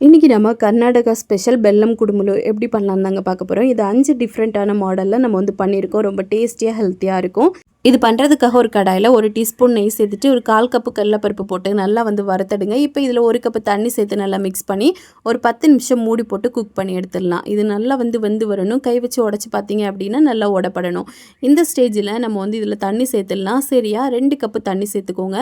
இன்றைக்கி நம்ம Karnataka special phellem குடுமுலு எப்படி பண்ணலாம் தாங்க பார்க்க போகிறோம். இது 5 டிஃப்ரெண்ட்டான மாடலில் நம்ம வந்து பண்ணியிருக்கோம். ரொம்ப டேஸ்டியாக ஹெல்த்தியாக இருக்கும். இது பண்ணுறதுக்காக ஒரு கடாயில் 1 டீஸ்பூன் நெய் சேர்த்துட்டு ஒரு 1/4 கப்பு கடலைப்பருப்பு போட்டு நல்லா வந்து வறுத்தடுங்க. இப்போ இதில் 1 கப்பு தண்ணி சேர்த்து நல்லா மிக்ஸ் பண்ணி ஒரு 10 நிமிஷம் மூடி போட்டு குக் பண்ணி எடுத்துடலாம். இது நல்லா வந்து வரணும். கை வச்சு உடச்சி பார்த்தீங்க அப்படின்னா நல்லா உடப்படணும். இந்த ஸ்டேஜில் நம்ம வந்து இதில் தண்ணி சேர்த்துடலாம். சரியா 2 கப்பு தண்ணி சேர்த்துக்கோங்க.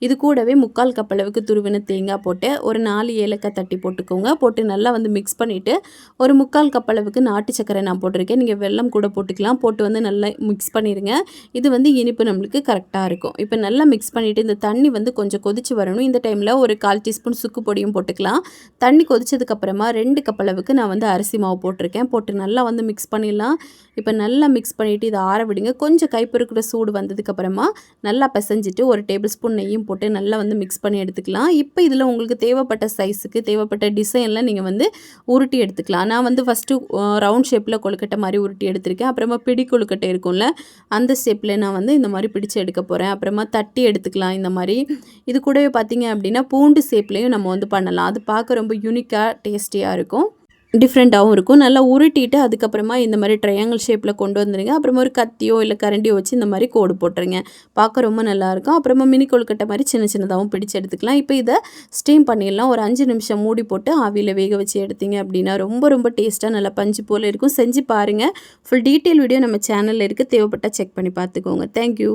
இது கூடவே 3/4 கப் அளவுக்கு துருவின தேங்காய் போட்டு ஒரு 4 ஏலக்காய் தட்டி போட்டுக்கோங்க. போட்டு நல்லா வந்து மிக்ஸ் பண்ணிவிட்டு ஒரு 3/4 கப் அளவுக்கு நாட்டு சர்க்கரை நான் போட்டிருக்கேன். நீங்கள் வெல்லம் கூட போட்டுக்கலாம். போட்டு வந்து நல்லா மிக்ஸ் பண்ணிடுங்க. இது வந்து இனிப்பு நம்மளுக்கு கரெக்டாக இருக்கும். இப்போ நல்லா மிக்ஸ் பண்ணிவிட்டு இந்த தண்ணி வந்து கொஞ்சம் கொதிச்சு வரணும். இந்த டைமில் ஒரு 1/4 டீஸ்பூன் சுக்கு பொடியும் போட்டுக்கலாம். தண்ணி கொதிச்சதுக்கப்புறமா 2 கப் அளவுக்கு நான் வந்து அரிசி மாவு போட்டிருக்கேன். போட்டு நல்லா வந்து மிக்ஸ் பண்ணிடலாம். இப்போ நல்லா மிக்ஸ் பண்ணிவிட்டு இதை ஆற விடுங்க. கொஞ்சம் கைப்பொறுக்கிற சூடு வந்ததுக்கப்புறமா நல்லா பிசைஞ்சிட்டு ஒரு டேபிள் ஸ்பூன் நெய்யும் போட்டு நல்லா வந்து மிக்ஸ் பண்ணி எடுத்துக்கலாம். இப்போ இதில் உங்களுக்கு தேவைப்பட்ட சைஸுக்கு தேவைப்பட்ட டிசைனில் நீங்கள் வந்து உருட்டி எடுத்துக்கலாம். நான் வந்து ஃபஸ்ட்டு ரவுண்ட் ஷேப்பில் கொழுக்கட்டை மாதிரி உருட்டி எடுத்திருக்கேன். அப்புறமா பிடி கொழுக்கட்டை இருக்கும்ல அந்த ஷேப்பில் நான் வந்து இந்த மாதிரி பிடிச்சு எடுக்க போகிறேன். அப்புறமா தட்டி எடுத்துக்கலாம். இந்த மாதிரி இது கூடவே பார்த்தீங்க அப்படின்னா பூண்டு ஷேப்லேயும் நம்ம வந்து பண்ணலாம். அது பார்க்க ரொம்ப யூனிக்காக டேஸ்டியாக இருக்கும். டிஃப்ரெண்ட்டாகவும் இருக்கும். நல்லா உருட்டிட்டு அதுக்கப்புறமா இந்த மாதிரி ட்ரையாங்கிள் ஷேப்பில் கொண்டு வந்துடுங்க. அப்புறமா ஒரு கத்தியோ இல்லை கரண்டியோ வச்சு இந்த மாதிரி கோடு போட்டுருங்க. பார்க்க ரொம்ப நல்லாயிருக்கும். அப்புறமா மினி கொழுக்கட்டை மாதிரி சின்ன சின்னதாகவும் பிடிச்சு எடுத்துக்கலாம். இப்போ இதை ஸ்டீம் பண்ணிடலாம். ஒரு 5 நிமிஷம் மூடி போட்டு ஆவியில் வேக வச்சு எடுத்தீங்க அப்படின்னா ரொம்ப டேஸ்ட்டாக நல்லா பஞ்சு போல் இருக்கும். செஞ்சு பாருங்கள். ஃபுல் டீட்டெயில் வீடியோ நம்ம சேனலில் இருக்குது. தேவைப்பட்டால் செக் பண்ணி பார்த்துக்கோங்க. தேங்க்யூ.